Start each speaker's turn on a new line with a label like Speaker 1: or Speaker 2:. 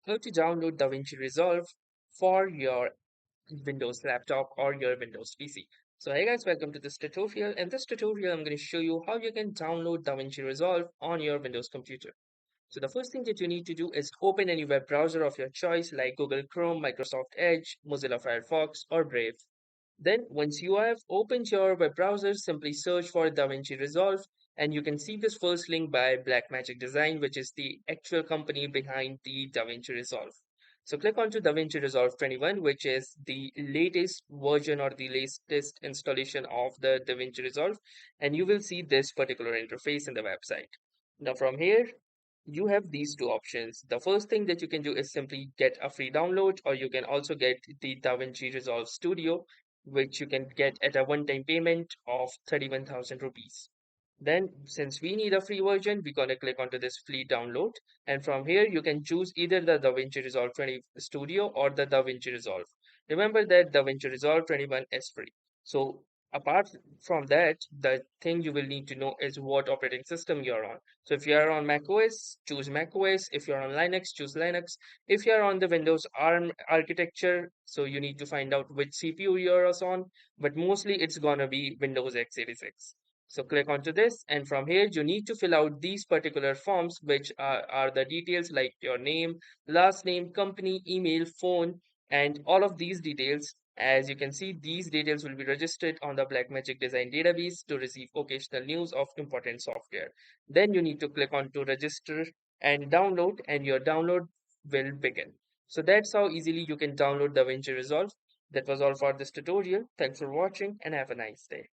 Speaker 1: how to download DaVinci Resolve for your Windows laptop or your Windows PC. So hey guys, welcome to this tutorial. In this tutorial, I'm going to show you how you can download DaVinci Resolve on your Windows computer. So the first thing that you need to do is open any web browser of your choice like Google Chrome, Microsoft Edge, Mozilla Firefox, or Brave. Then, once you have opened your web browser, simply search for DaVinci Resolve, and you can see this first link by Blackmagic Design, which is the actual company behind the DaVinci Resolve. So click onto DaVinci Resolve 21, which is the latest version or the latest installation of the DaVinci Resolve, and you will see this particular interface in the website. Now from here, you have these two options. The first thing that you can do is simply get a free download, or you can also get the DaVinci Resolve Studio, which you can get at a one-time payment of 31,000 rupees. Then, since we need a free version, we're going to click onto this free download. And from here, you can choose either the DaVinci Resolve 20 Studio or the DaVinci Resolve. Remember that DaVinci Resolve 21 is free. So, apart from that, the thing you will need to know is what operating system you're on. So, if you're on macOS, choose macOS. If you're on Linux, choose Linux. If you're on the Windows ARM architecture, so you need to find out which CPU you're on, but mostly it's gonna be Windows x86. So click onto this, and from here you need to fill out these particular forms, which are the details like your name, last name, company, email, phone, and all of these details. As you can see, these details will be registered on the Blackmagic Design database to receive occasional news of important software. Then you need to click on to register and download, and your download will begin. So that's how easily you can download DaVinci Resolve. That was all for this tutorial. Thanks for watching and have a nice day.